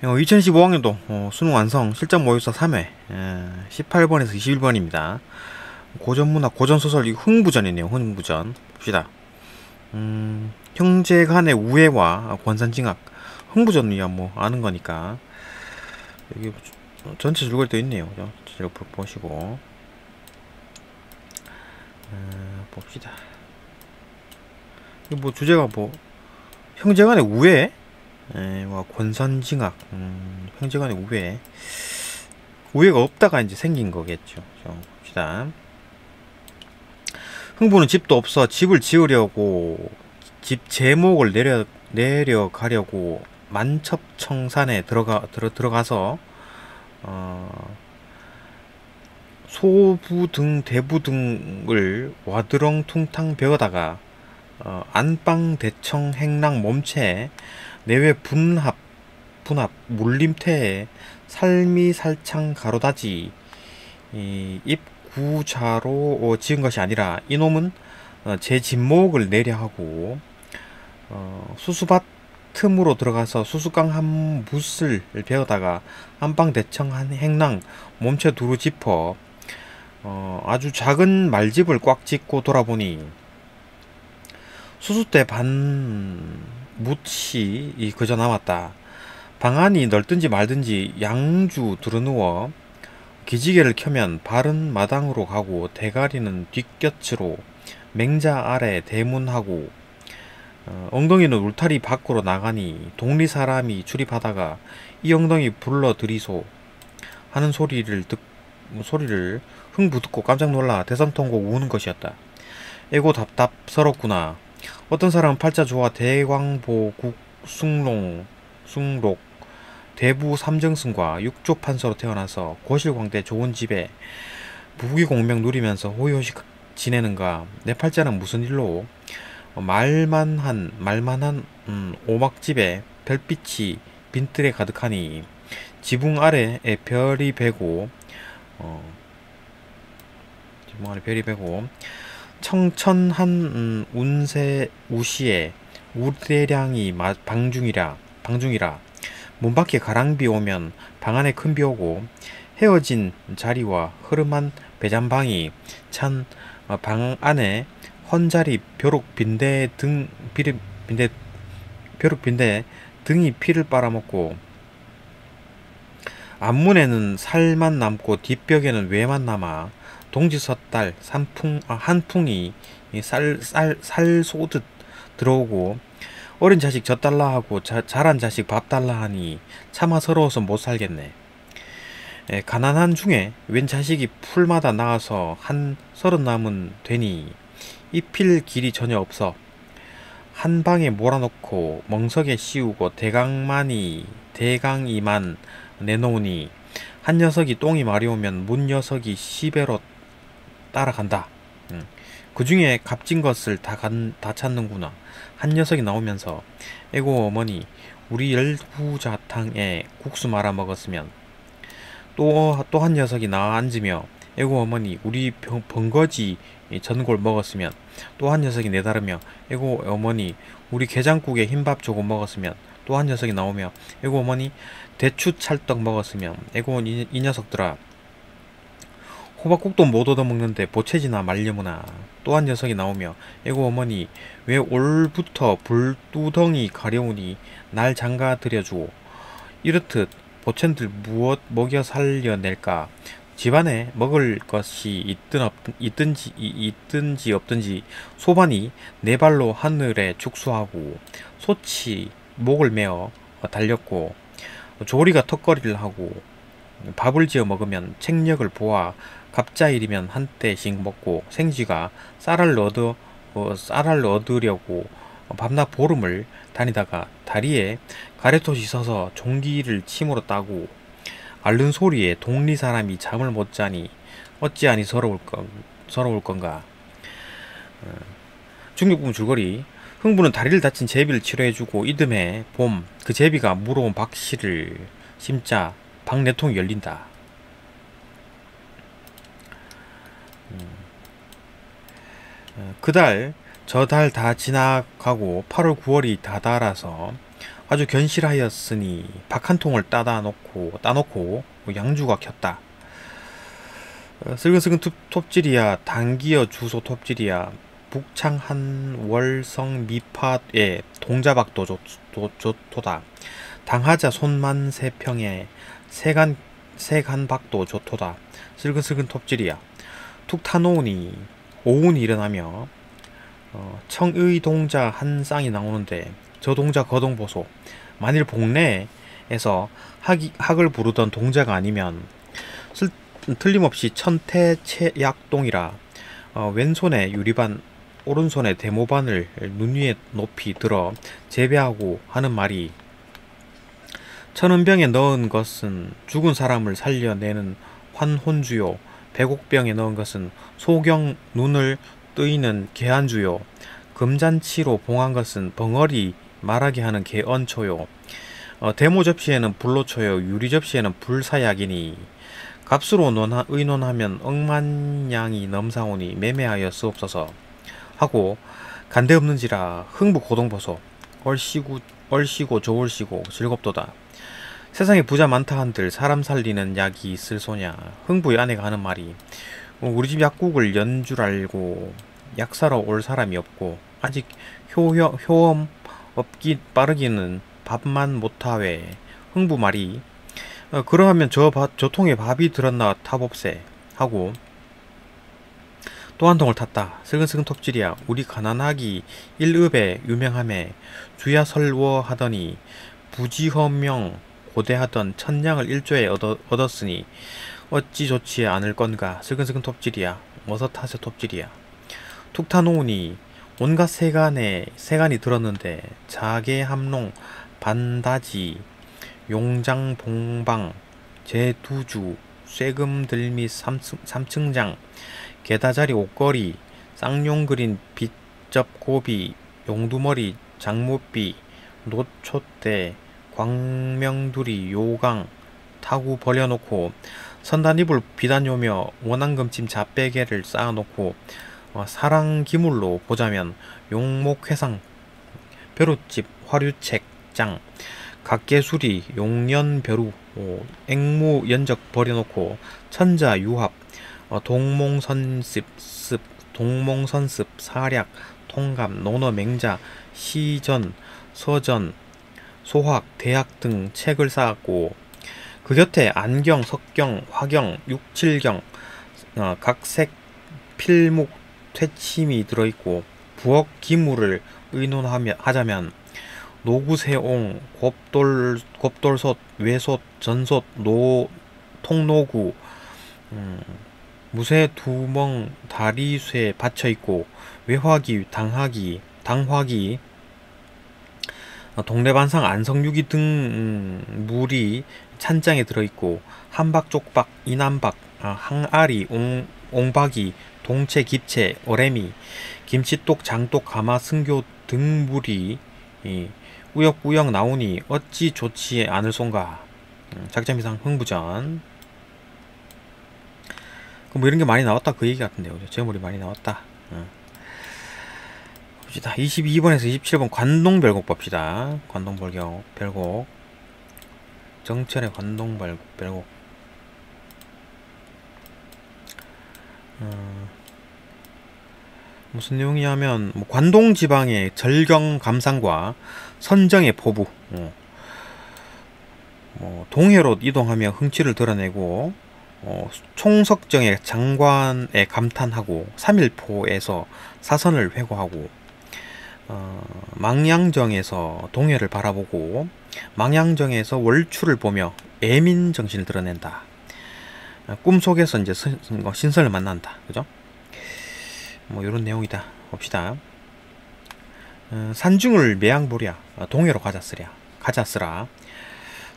2015학년도 수능 완성 실전 모의고사 3회 18번에서 21번입니다. 고전문학 고전소설 이 흥부전이네요. 흥부전 봅시다. 형제 간의 우애와 권산징악. 흥부전이야 뭐 아는 거니까 여기 전체 줄거리 또 있네요. 전체 보시고 봅시다. 뭐 주제가 뭐 형제 간의 우애? 권선징악. 형제간의 우애가 없다가 이제 생긴 거겠죠. 봅시다. 흥부는 집도 없어 집을 지으려고 집 제목을 내려가려고 만첩청산에 들어가서 소부 등 대부 등을 와드렁퉁탕 베어다가 안방대청 행랑 몸체에 내외 분합 물림태에 살미살창 가로다지 입구자로 지은 것이 아니라 이놈은 제 집목을 내려하고 수수밭 틈으로 들어가서 수수깡 한 붓을 베어다가 안방대청 한 행랑 몸체 두루 짚어 아주 작은 말집을 꽉 짓고 돌아보니 수수대 반묻이 그저 남았다. 방안이 넓든지 말든지 양주 두루누워 기지개를 켜면 발은 마당으로 가고 대가리는 뒷곁으로 맹자 아래 대문하고 엉덩이는 울타리 밖으로 나가니 동리 사람이 출입하다가 이 엉덩이 불러들이소 하는 소리를 흥부 듣고 깜짝 놀라 대성통곡 우는 것이었다. 에고 답답스럽구나. 어떤 사람은 팔자 좋아 대광보국 숭록 대부 삼정승과 육조판서로 태어나서 고실광대 좋은 집에 무기공명 누리면서 호요식 지내는가. 내 팔자는 무슨 일로 말만한 오막집에 별빛이 빈뜰에 가득하니 지붕 아래에 별이 배고 청천한 운세 우시에 우대량이 방중이라 문 밖에 가랑비 오면 방 안에 큰 비 오고 헤어진 자리와 흐름한 배잔방이 찬 방 안에 헌자리 벼룩 빈대 등이 피를 빨아먹고 앞문에는 살만 남고 뒷벽에는 외만 남아 동지섣달 한풍이 살 쏘듯 들어오고 어린 자식 젖달라 하고 자란 자식 밥 달라 하니 차마 서러워서 못 살겠네. 가난한 중에 웬 자식이 풀마다 나와서 한 30남은 되니 입힐 길이 전혀 없어 한 방에 몰아놓고 멍석에 씌우고 대강이만 내놓으니 한 녀석이 똥이 마려우면 문 녀석이 시배로 따라간다. 그 중에 값진 것을 다 찾는구나. 한 녀석이 나오면서 에고 어머니 우리 열구자탕에 국수 말아 먹었으면 또 한 녀석이 나와 앉으며 에고 어머니 우리 번거지 전골 먹었으면 또 한 녀석이 내다르며 에고 어머니 우리 게장국에 흰밥 조금 먹었으면 또 한 녀석이 나오며 에고 어머니 대추 찰떡 먹었으면 에고 이 녀석들아 호박국도 못 얻어먹는데 보채지나 말려무나. 또 한 녀석이 나오며 에고 어머니 왜 올부터 불두덩이 가려우니 날 장가 들여주오. 이렇듯 보챈들 무엇 먹여 살려낼까. 집안에 먹을 것이 있든지 없든지 소반이 네 발로 하늘에 축수하고 소치 목을 메어 달렸고 조리가 턱걸이를 하고 밥을 지어 먹으면 책력을 보아 갑자일이면 한 때씩 먹고 생쥐가 쌀알 얻으려고 밤낮 보름을 다니다가 다리에 가래토시 서서 종기를 침으로 따고 앓는 소리에 동리 사람이 잠을 못 자니 어찌하니 서러울 건가. 중국부분 줄거리. 흥부는 다리를 다친 제비를 치료해주고 이듬해 봄 그 제비가 물어온 박씨를 심자 방 내통이 열린다. 그달 저 달 다 지나가고 8월 9월이 다 달아서 아주 견실하였으니 박 한 통을 따놓고 양주가 켰다. 슬근슬근 톱질이야 단기여 주소 톱질이야 북창한 월성 미파의 동자박도 좋도다. 당하자 손만 세평에 세간박도 좋도다. 슬근슬근 톱질이야 툭 타놓으니 오운이 일어나며 청의 동자 한 쌍이 나오는데 저 동자 거동보소. 만일 복내에서 학을 부르던 동자가 아니면 틀림없이 천태체약동이라. 왼손에 유리반 오른손에 대모반을 눈 위에 높이 들어 재배하고 하는 말이 천은병에 넣은 것은 죽은 사람을 살려내는 환혼주요 백옥병에 넣은 것은 소경 눈을 뜨이는 개안주요 금잔치로 봉한 것은 벙어리 말하게 하는 개언초요 대모 접시에는 불로초요 유리 접시에는 불사약이니 값으로 의논하면 억만냥이 넘사오니 매매하여 쓰옵소서 하고 간대없는지라 흥부고동보소. 얼씨고 좋을시고 즐겁도다. 세상에 부자 많다 한들 사람 살리는 약이 있을 소냐. 흥부의 아내가 하는 말이 우리 집 약국을 연 줄 알고 약 사러 올 사람이 없고 아직 효험 없기 빠르기는 밥만 못하외. 흥부 말이 그러하면 저 통에 밥이 들었나 타봅세 하고 또 한 통을 탔다. 슬근슬근 톱질이야 우리 가난하기 일읍에 유명함에 주야 설워하더니 부지허명 고대하던 천냥을 일조에 얻었으니 어찌 좋지 않을 건가. 슬근슬근 톱질이야 어서 타세 톱질이야 툭 타놓으니 온갖 세간이 들었는데 자개 함롱 반다지 용장 봉방 제두주 쇠금들미 삼층장 게다자리 옷걸이 쌍용 그린 빗접고비 용두머리 장모비 노초대 광명두리 요강 타구 벌려놓고 선단이불 비단요며 원앙금찜 잡배개를 쌓아놓고 사랑기물로 보자면 용목회상 벼룻집 화류책장 각개수리 용연벼루 앵무연적 버려놓고 천자유합 동몽선습 사략 통감 논어맹자 시전 서전 소학 대학 등 책을 쌓았고 그 곁에 안경 석경 화경 육칠경 각색 필목 퇴침이 들어있고 부엌 기물을 의논하자면 노구세옹 곱돌솥 외솥 전솥 통노구 무쇠 두멍 다리쇠 받쳐있고 외화기 당화기 동래반상 안성유기 등 물이 찬장에 들어있고 한박 쪽박 이남박 항아리 옹박이 동채 기채 어레미 김치똑 장똑 가마 승교 등 물이 우역우역 나오니 어찌 좋지 않을 손가. 작전비상 흥부전. 뭐 이런 게 많이 나왔다 그 얘기 같은데요. 제물이 많이 나왔다. 봅시다. 22번에서 27번 관동별곡 봅시다. 관동별곡. 정철의 관동별곡. 무슨 내용이냐면 관동 지방의 절경 감상과 선정의 포부, 동해로 이동하며 흥취를 드러내고 총석정의 장관에 감탄하고 3일포에서 사선을 회고하고 망양정에서 동해를 바라보고 망양정에서 월출을 보며 애민 정신을 드러낸다. 꿈속에서 이제 신선을 만난다. 그죠? 뭐 이런 내용이다. 봅시다. 산중을 매양보랴 동해로 가자쓰라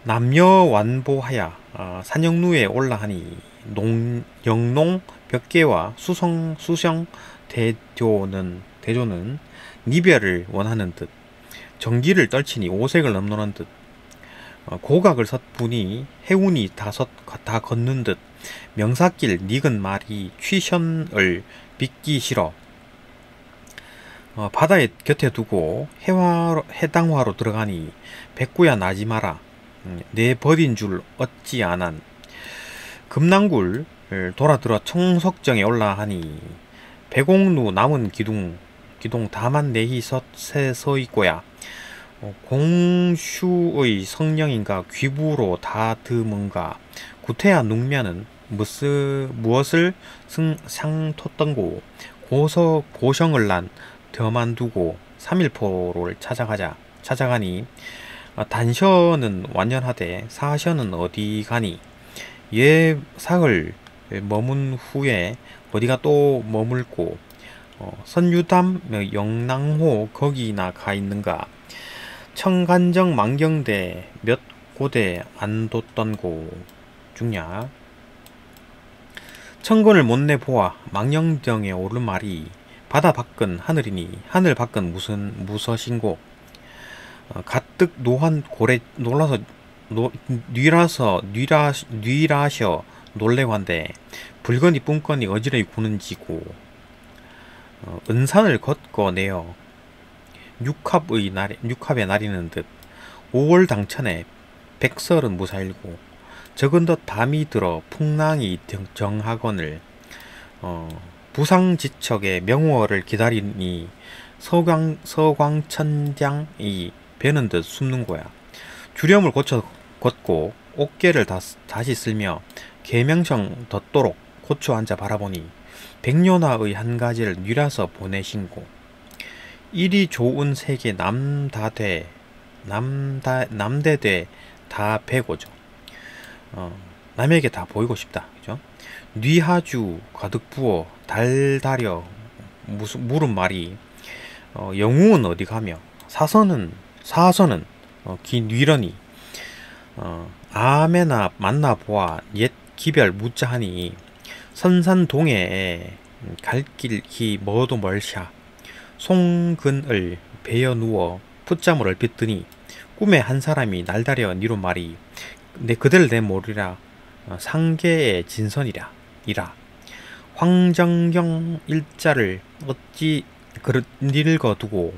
남녀 완보하야 산영루에 올라하니 영농 벽계와 수성 대조는 니별을 원하는 듯 정기를 떨치니 오색을 넘노는 듯 고각을 섰부니 해운이 다 걷는 듯 명사길 닉은 말이 취션을 빚기 싫어 바다에 곁에 두고 해당화로 들어가니 백구야 나지 마라. 내 버린 줄 어찌 안한. 금낭굴 돌아들어 청석정에 올라하니 백옥루 남은 기둥 다만 내히 서 있고야. 공슈의 성령인가 귀부로 다 드문가. 구태야 눅면은 무엇을 상토던고. 고성을 난 더만 두고 삼일포를 찾아가니 단셔는 완연하되 사셔는 어디 가니. 예 사흘 머문 후에 어디가 또 머물고 선유담 영랑호 거기나 가 있는가. 청간정 만경대 몇 고대 안 뒀던고 중냐. 천군을 못 내보아 망령정에 오른 말이 바다 밖은 하늘이니 하늘 밖은 무엇인고. 가뜩 노한 고래 뉘라셔 놀래관데 붉은이 뿜건이 어지러이 구는지고. 은산을 걷고 내어 육합에 나리는 듯 5월 당천에 백설은 무사일고. 적은덧 밤이 들어 풍랑이 정하거늘 부상지척의 명월을 기다리니 서광천장이 배는 듯 숨는 거야. 주렴을 고쳐 걷고 옥계를 다시 쓸며 계명성 덧도록 고쳐 앉아 바라보니 백년화의 한 가지를 뉘라서 보내신고. 일이 좋은 세계 남대되 다 배고죠. 남에게 다 보이고 싶다. 그죠? 뉘하주 가득 부어 달다려 물은 말이 영웅은 어디 가며 사선은 기 뉘러니 아메나 만나 보아 옛 기별 묻자하니 선산동해에 갈길 기 뭐도 멀샤. 송근을 베어 누워 풋잠을 얼핏 드니 꿈에 한 사람이 날다려 니로 말이 그대를 내 모르라. 상계의 진선이라 이라. 황정경 일자를 어찌 그릇 늙어두고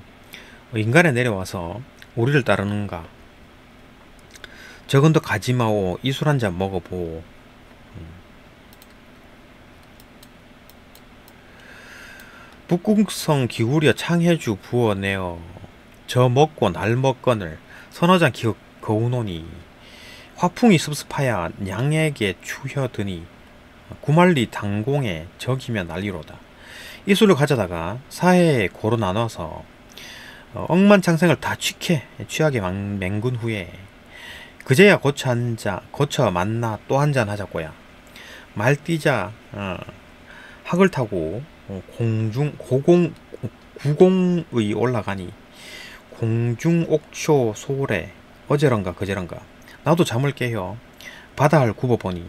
인간에 내려와서 우리를 따르는가. 저건도 가지마오 이술 한잔 먹어보. 북궁성 기울여 창해주 부어내어 저 먹고 날 먹건을 서너잔 거우노니. 화풍이 습습하야 냥에게 추혀드니 구말리 당공에 적이며 난리로다. 이술을 가져다가 사해에 고로 나눠서 억만창생을 다 취하게 맹군 후에 그제야 고쳐 만나 또 한잔 하자고야. 말뛰자 학을 타고 구공의 올라가니 공중옥쇼 소래 어제런가 그제런가. 나도 잠을 깨어 바다를 굽어보니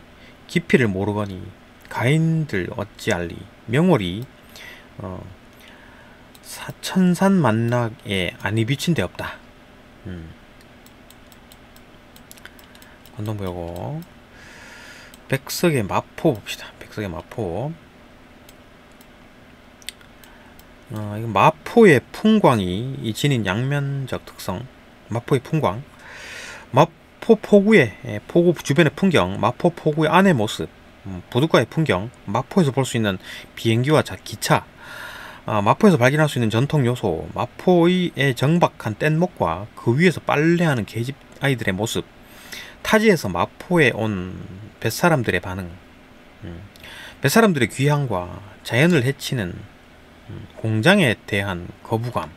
깊이를 모르거니 가인들 어찌알리. 명월이 천산만락에 아니 비친 데 없다. 건동부여고 백석의 마포 봅시다. 백석의 마포. 이거 마포의 풍광이 지닌 양면적 특성. 마포의 풍광. 마포 포구 주변의 풍경, 마포 포구의 안의 모습, 부둣가의 풍경, 마포에서 볼 수 있는 비행기와 기차, 마포에서 발견할 수 있는 전통 요소, 마포의 정박한 뗏목과 그 위에서 빨래하는 계집 아이들의 모습, 타지에서 마포에 온 뱃사람들의 반응, 뱃사람들의 귀향과 자연을 해치는 공장에 대한 거부감.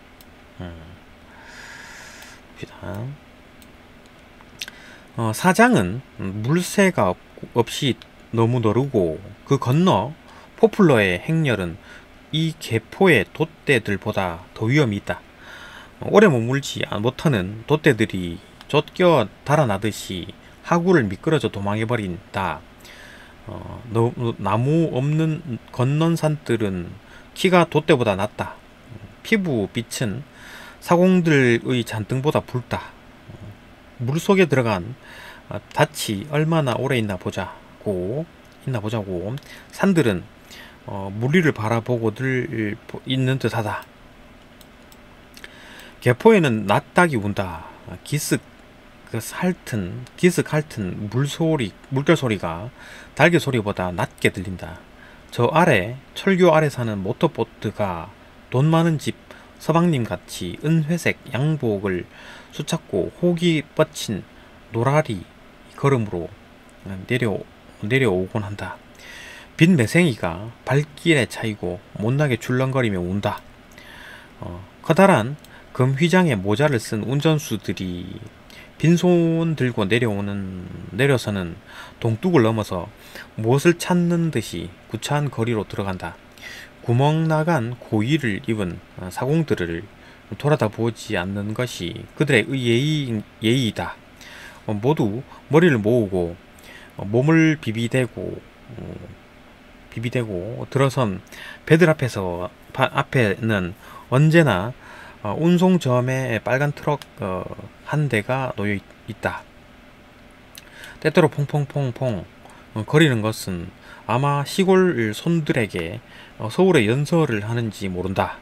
사장은 물새가 없이 너무 너르고 그 건너 포플러의 행렬은 이 개포의 돛대들보다 더 위험이 있다. 오래 머물지 못하는 돛대들이 쫓겨 달아나듯이 하구를 미끄러져 도망해버린다. 나무 없는 건넌산들은 키가 돛대보다 낮다. 피부 빛은 사공들의 잔등보다 붉다. 물속에 들어간 닻이 얼마나 오래 있나 보자고. 산들은 물 위를 바라보고들 있는 듯하다. 개포에는 낫닭이 운다. 기슭 기슭 핥은 물결 소리가 달개 소리보다 낮게 들린다. 저 아래 철교 아래 사는 모터보트가 돈 많은 집 서방님 같이 은회색 양복을 수찾고 호기 뻗친 노라리 걸음으로 내려오곤 한다. 빈 매생이가 발길에 차이고 못나게 출렁거리며 운다. 커다란 금 휘장에 모자를 쓴 운전수들이 빈손 들고 내려서는 동뚝을 넘어서 무엇을 찾는 듯이 구차한 거리로 들어간다. 구멍 나간 고이를 입은 사공들을 돌아다 보지 않는 것이 그들의 예의이다. 모두 머리를 모으고 몸을 비비대고 들어선 배들 앞에는 언제나 운송점에 빨간 트럭 한 대가 놓여 있다. 때때로 퐁퐁퐁퐁 거리는 것은 아마 시골 손들에게 서울에 연설을 하는지 모른다.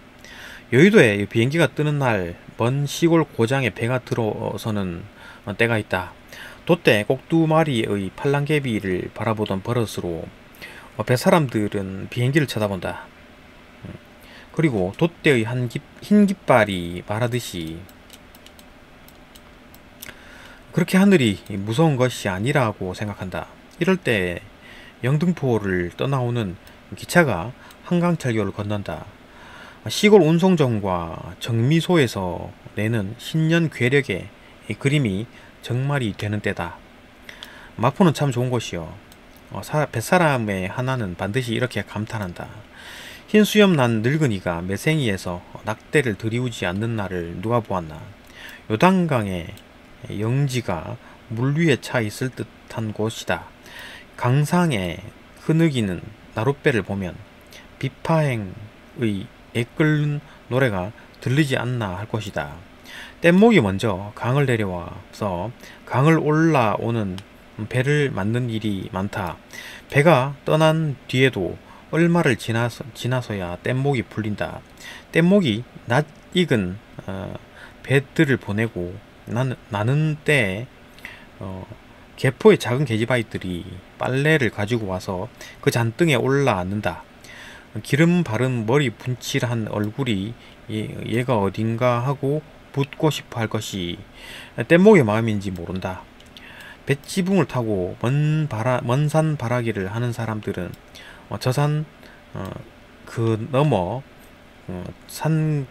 여의도에 비행기가 뜨는 날 먼 시골 고장에 배가 들어서는 때가 있다. 돛대 꼭두마리의 팔랑개비를 바라보던 버릇으로 뱃사람들은 비행기를 쳐다본다. 그리고 돛대의 흰 깃발이 말하듯이 그렇게 하늘이 무서운 것이 아니라고 생각한다. 이럴 때 영등포를 떠나오는 기차가 한강철교를 건넌다. 시골 운송점과 정미소에서 내는 신년 괴력의 그림이 정말이 되는 때다. 마포는 참 좋은 곳이요. 뱃사람의 하나는 반드시 이렇게 감탄한다. 흰 수염 난 늙은이가 매생이에서 낙대를 들이우지 않는 날을 누가 보았나. 요단강의 영지가 물 위에 차 있을 듯한 곳이다. 강상에 흐느끼는 나룻배를 보면 비파행의 애끓는 노래가 들리지 않나 할 것이다. 뗏목이 먼저 강을 내려와서 강을 올라오는 배를 맞는 일이 많다. 배가 떠난 뒤에도 얼마를 지나서야 뗏목이 풀린다. 뗏목이 낯익은 배들을 보내고 나는 때에 개포의 작은 계집아이들이 빨래를 가지고 와서 그 잔등에 올라앉는다. 기름 바른 머리 분칠한 얼굴이 얘가 어딘가 하고 묻고 싶어 할 것이 뗏목의 마음인지 모른다. 뱃지붕을 타고 먼 산 바라기를 하는 사람들은 저산 그 너머 산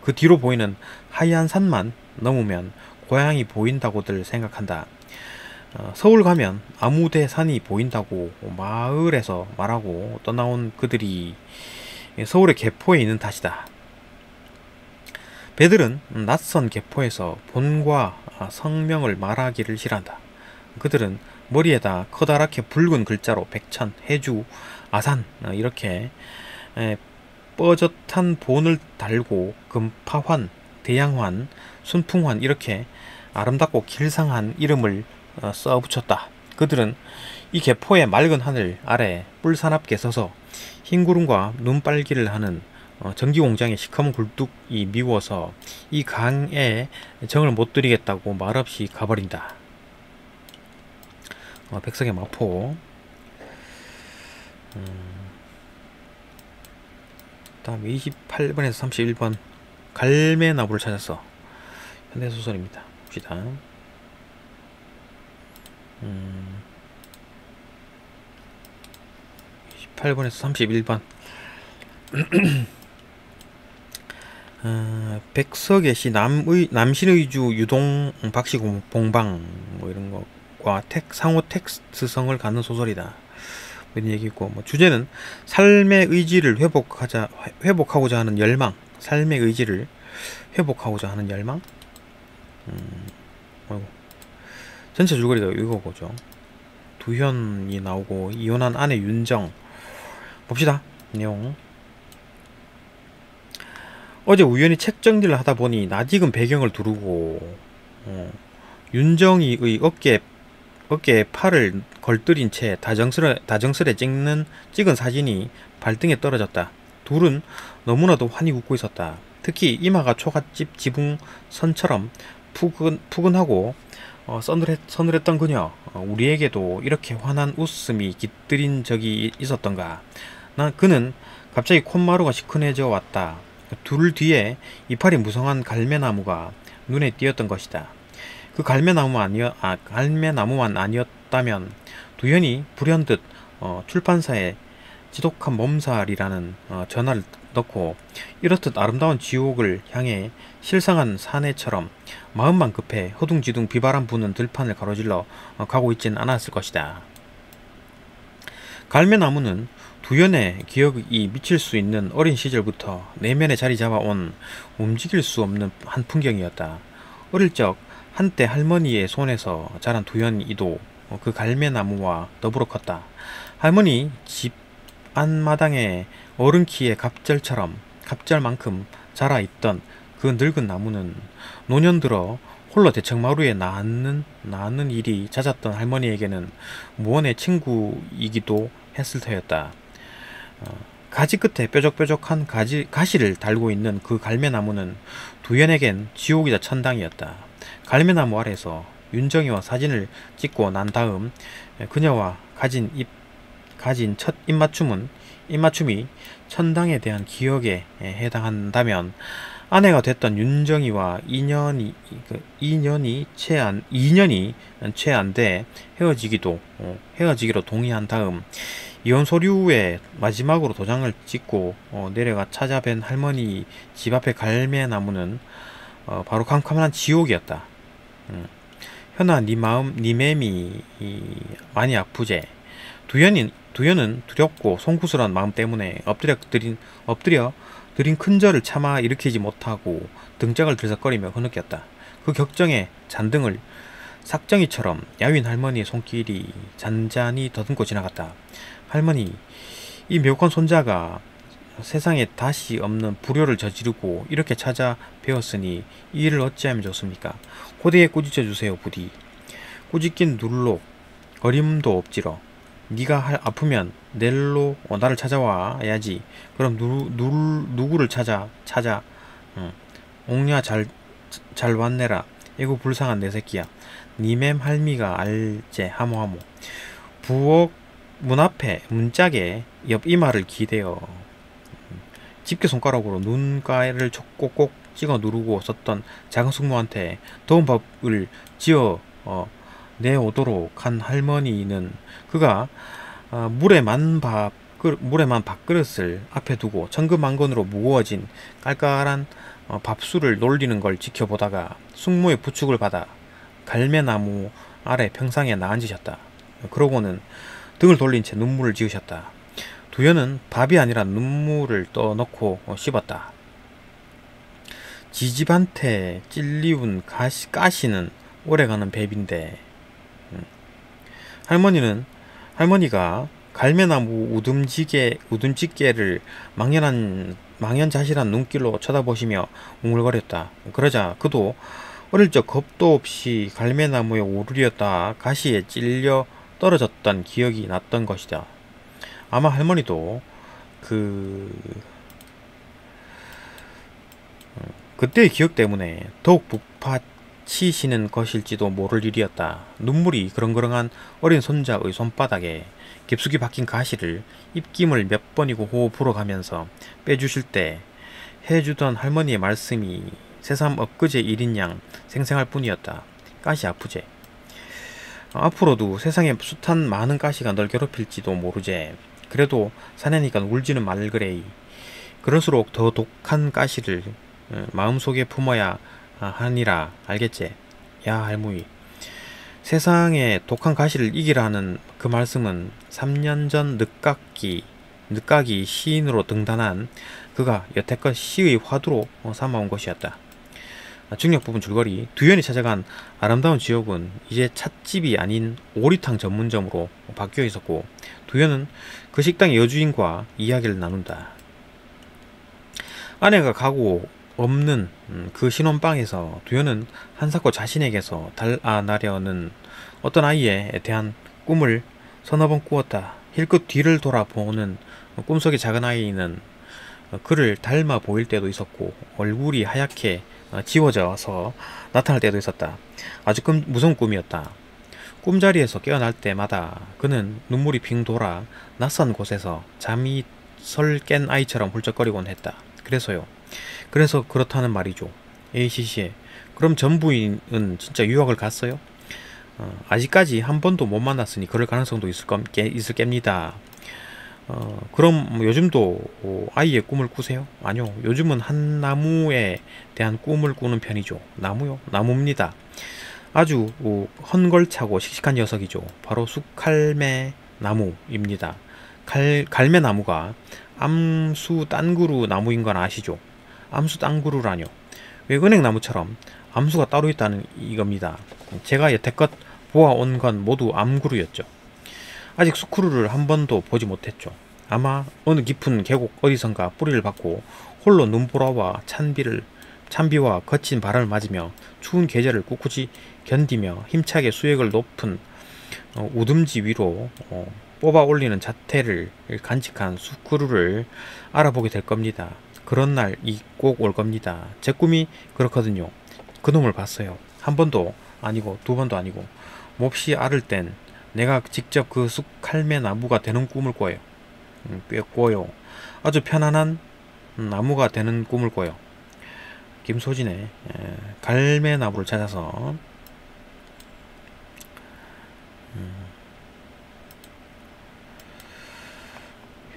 그 뒤로 보이는 하얀 산만 넘으면 고향이 보인다고들 생각한다. 서울 가면 아무대 산이 보인다고 마을에서 말하고 떠나온 그들이 서울의 개포에 있는 탓이다. 배들은 낯선 개포에서 본과 성명을 말하기를 싫어한다. 그들은 머리에다 커다랗게 붉은 글자로 백천, 해주, 아산 이렇게 뻐젓한 본을 달고 금파환, 대양환, 순풍환 이렇게 아름답고 길상한 이름을 써붙였다. 그들은 이 개포의 맑은 하늘 아래 뿔사납게 서서 흰구름과 눈빨기를 하는 전기공장의 시커먼 굴뚝이 미워서 이 강에 정을 못 들이겠다고 말없이 가버린다. 백석의 마포. 다음 28번에서 31번 갈매나무를 찾았어. 현대소설입니다. 봅시다. 28번에서 31번 백석의 시 남신의주 유동 박씨봉방 뭐 이런 것과 상호 텍스트성을 갖는 소설이다. 이런 얘기 있고, 주제는 삶의 의지를 회복하고자 하는 열망. 삶의 의지를 회복하고자 하는 열망. 전체 줄거리가 이거죠. 두현이 나오고 이혼한 아내 윤정. 봅시다. 내용. 어제 우연히 책 정리를 하다 보니 낯익은 배경을 두르고 윤정이의 어깨에 팔을 걸들인 채 다정스레 찍은 사진이 발등에 떨어졌다. 둘은 너무나도 환히 웃고 있었다. 특히 이마가 초가집 지붕선처럼 푸근하고 서늘했던 그녀. 우리에게도 이렇게 환한 웃음이 깃들인 적이 있었던가. 그는 갑자기 콧마루가 시큰해져 왔다. 둘 뒤에 이파리 무성한 갈매나무가 눈에 띄었던 것이다. 그 갈매나무만 아니었다면 두현이 불현듯 출판사에 지독한 몸살이라는 전화를 넣고 이렇듯 아름다운 지옥을 향해 실상한 사내처럼 마음만 급해 허둥지둥 비바람 부는 들판을 가로질러 가고 있지는 않았을 것이다. 갈매나무는 두현의 기억이 미칠 수 있는 어린 시절부터 내면에 자리 잡아온 움직일 수 없는 한 풍경이었다. 어릴 적 한때 할머니의 손에서 자란 두현이도 그 갈매나무와 더불어 컸다. 할머니 집 안마당에 어른 키의 갑절만큼 자라있던 그 늙은 나무는 노년 들어 홀로 대청마루에 나앉는 일이 잦았던 할머니에게는 무언의 친구이기도 했을 터였다. 가지 끝에 뾰족뾰족한 가시를 달고 있는 그 갈매나무는 두현에겐 지옥이자 천당이었다. 갈매나무 아래서 윤정이와 사진을 찍고 난 다음 그녀와 가진 첫 입맞춤이 천당에 대한 기억에 해당한다면 아내가 됐던 윤정이와 2년이 채 안 돼 헤어지기로 동의한 다음 이혼 서류에 마지막으로 도장을 찍고 내려가 찾아뵌 할머니 집 앞의 갈매나무는 바로 캄캄한 지옥이었다. 현아, 네 맴이 많이 아프제? 두현은 두렵고 송구스러운 마음 때문에 엎드려 들인 큰절을 차마 일으키지 못하고 등짝을 들썩거리며 흐느꼈다. 그 격정에 잔등을 삭정이처럼 야윈 할머니의 손길이 잔잔히 더듬고 지나갔다. 할머니, 이 묘한 손자가 세상에 다시 없는 불효를 저지르고 이렇게 찾아뵈었으니 이 일을 어찌하면 좋습니까? 호되에 꾸짖어 주세요, 부디. 꾸짖긴 눌로 어림도 없지러. 네가 아프면 내일로 나를 찾아와야지. 그럼 누구를 찾아. 옥냐 잘 왔네라. 이거 불쌍한 내 새끼야. 니맴 할미가 알제 하모하모. 부엌 문 앞에 문짝에 옆 이마를 기대어 집게 손가락으로 눈가를 꼭꼭 찍어 누르고 썼던 작은 숙모한테 더운 밥을 지어 내오도록 한 할머니는 그가 물에만 밥그릇을 앞에 두고 천근만근으로 무거워진 깔깔한 밥술을 놀리는 걸 지켜보다가 숙모의 부축을 받아 갈매나무 아래 평상에 나앉으셨다. 그러고는 등을 돌린 채 눈물을 지으셨다. 두현은 밥이 아니라 눈물을 떠넣고 씹었다. 지집한테 찔리운 가시는 오래가는 배비인데 할머니가 갈매나무 우듬지게를 망연자실한 눈길로 쳐다보시며 웅얼거렸다. 그러자 그도 어릴 적 겁도 없이 갈매나무에 오르려다 가시에 찔려 떨어졌던 기억이 났던 것이다. 아마 할머니도 그때의 기억 때문에 더욱 북받치시는 것일지도 모를 일이었다. 눈물이 그렁그렁한 어린 손자의 손바닥에 깊숙이 박힌 가시를 입김을 몇 번이고 호흡 불어가면서 빼주실 때 해주던 할머니의 말씀이 새삼 엊그제 일인 양 생생할 뿐이었다. 가시 아프제? 앞으로도 세상에 숱한 많은 가시가 널 괴롭힐지도 모르제. 그래도 사내니까 울지는 말그레이. 그럴수록 더 독한 가시를 마음속에 품어야 하니라 알겠제? 야 할무이. 세상에 독한 가시를 이기라는 그 말씀은 3년 전 늦가기 시인으로 등단한 그가 여태껏 시의 화두로 삼아온 것이었다. 중력 부분 줄거리. 두현이 찾아간 아름다운 지역은 이제 찻집이 아닌 오리탕 전문점으로 바뀌어 있었고 두현은 그 식당의 여주인과 이야기를 나눈다. 아내가 가고 없는 그 신혼방에서 두현은 한사코 자신에게서 달아나려는 어떤 아이에 대한 꿈을 서너 번 꾸었다. 힐끗 뒤를 돌아보는 꿈속의 작은 아이는 그를 닮아 보일 때도 있었고 얼굴이 하얗게 지워져서 나타날 때도 있었다. 아주 무서운 꿈이었다. 꿈자리에서 깨어날 때마다 그는 눈물이 핑 돌아 낯선 곳에서 잠이 설 깬 아이처럼 훌쩍거리곤 했다. 그래서요. 그래서 그렇다는 말이죠. A씨씨, 그럼 전 부인은 진짜 유학을 갔어요? 아직까지 한 번도 못 만났으니 그럴 가능성도 있을 겁니다. 그럼 뭐 요즘도 아이의 꿈을 꾸세요? 아니요. 요즘은 한 나무에 대한 꿈을 꾸는 편이죠. 나무요? 나무입니다. 아주 헌걸차고 씩씩한 녀석이죠. 바로 쑥칼매 나무입니다. 갈매나무가 암수 딴구루 나무인 건 아시죠? 암수 딴구루라뇨. 왜 은행나무처럼 암수가 따로 있다는 이겁니다. 제가 여태껏 보아온 건 모두 암구루였죠. 아직 수쿠루를 한 번도 보지 못했죠. 아마 어느 깊은 계곡 어디선가 뿌리를 받고 홀로 눈보라와 찬비와 거친 바람을 맞으며 추운 계절을 꿋꿋이 견디며 힘차게 수액을 높은 우듬지 위로 뽑아 올리는 자태를 간직한 수쿠루를 알아보게 될 겁니다. 그런 날이 꼭 올 겁니다. 제 꿈이 그렇거든요. 그놈을 봤어요. 한 번도 아니고 두 번도 아니고 몹시 앓을 땐 내가 직접 그 쑥칼매 나무가 되는 꿈을 꿔요. 꽤 꿔요. 아주 편안한 나무가 되는 꿈을 꿔요. 김소진의 갈매 나무를 찾아서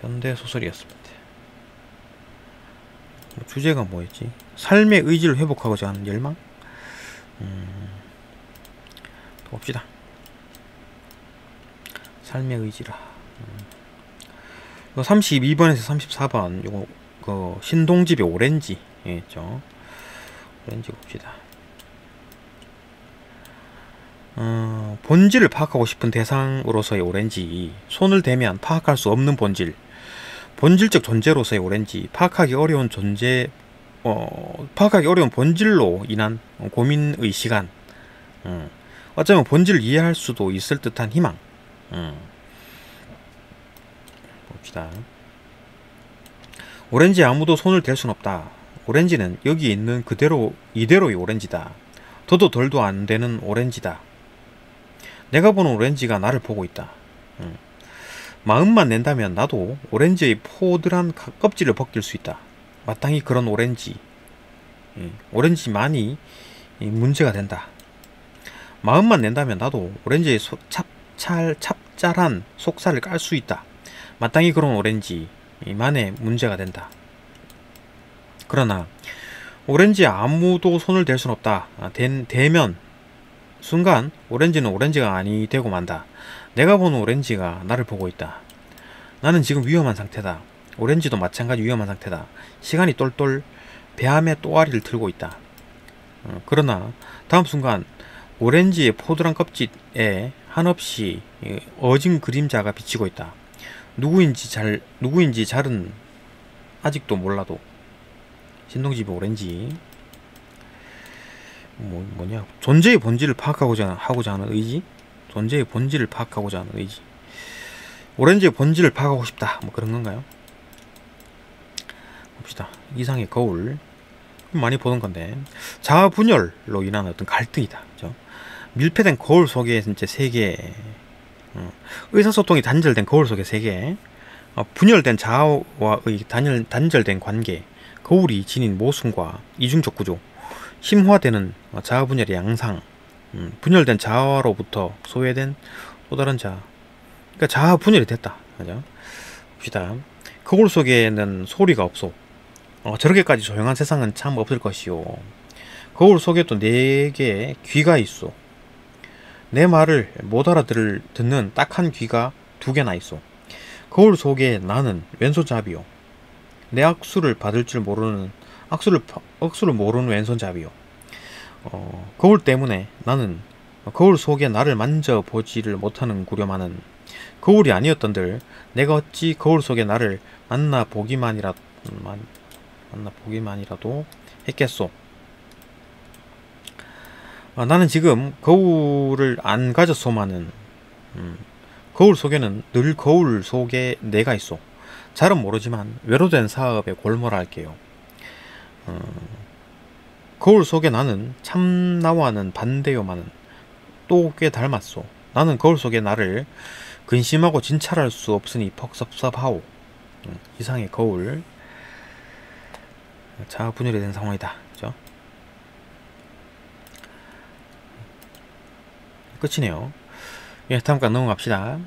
현대소설이었습니다. 주제가 뭐였지? 삶의 의지를 회복하고자 하는 열망? 또 봅시다. 삶의 의지라. 32번에서 34번 요거 그 신동집의 오렌지 있죠. 오렌지 봅시다. 본질을 파악하고 싶은 대상으로서의 오렌지, 손을 대면 파악할 수 없는 본질, 본질적 존재로서의 오렌지, 파악하기 어려운 본질로 인한 고민의 시간, 어쩌면 본질을 이해할 수도 있을 듯한 희망. 봅시다. 오렌지에 아무도 손을 댈 순 없다. 오렌지는 여기 있는 이대로의 오렌지다. 더도 덜도 안 되는 오렌지다. 내가 보는 오렌지가 나를 보고 있다. 마음만 낸다면 나도 오렌지의 포들한 껍질을 벗길 수 있다. 마땅히 그런 오렌지만이 문제가 된다. 마음만 낸다면 나도 오렌지의 찹쌀한 속살을 깔 수 있다. 마땅히 그런 오렌지만의 문제가 된다. 그러나 오렌지에 아무도 손을 댈 순 없다. 대면 순간 오렌지는 오렌지가 아니 되고 만다. 내가 보는 오렌지가 나를 보고 있다. 나는 지금 위험한 상태다. 오렌지도 마찬가지 위험한 상태다. 시간이 똘똘 배암의 또아리를 틀고 있다. 그러나 다음 순간 오렌지의 포들한 껍질에 한없이 어진 그림자가 비치고 있다. 누구인지 잘은 아직도 몰라도. 신동집의 오렌지. 뭐냐? 존재의 본질을 파악하고자 하는 의지? 존재의 본질을 파악하고자 하는 의지. 오렌지의 본질을 파악하고 싶다. 뭐 그런 건가요? 봅시다. 이상의 거울. 많이 보던 건데. 자아 분열로 인한 어떤 갈등이다. 그죠? 밀폐된 거울 속에 진짜 세계. 의사소통이 단절된 거울 속의 세계. 분열된 자아와의 단절된 관계. 거울이 지닌 모순과 이중적 구조. 심화되는 자아 분열의 양상, 분열된 자아로부터 소외된 또 다른 자아. 그러니까 자아 분열이 됐다. 그죠? 봅시다. 거울 속에는 소리가 없소. 저렇게까지 조용한 세상은 참 없을 것이요. 거울 속에도 내게 귀가 있소. 내 말을 못 듣는 딱한 귀가 2개나 있소. 거울 속에 나는 왼손잡이요. 내 악수를 받을 줄 모르는 억수를 모르는 왼손잡이요. 거울 때문에 나는 거울 속에 나를 만져보지를 못하는 구려마는 거울이 아니었던들 내가 어찌 거울 속에 나를 만나보기만이라도 했겠소. 나는 지금 거울을 안 가졌소마는 거울 속에는 늘 거울 속에 내가 있소. 잘은 모르지만 외로된 사업에 골몰할게요. 거울 속에 나는 참 나와는 반대요만은 또 꽤 닮았소. 나는 거울 속에 나를 근심하고 진찰할 수 없으니 퍽섭섭하오. 이상의 거울. 자, 분열이 된 상황이다. 그죠? 끝이네요. 예, 다음 강 넘어갑시다.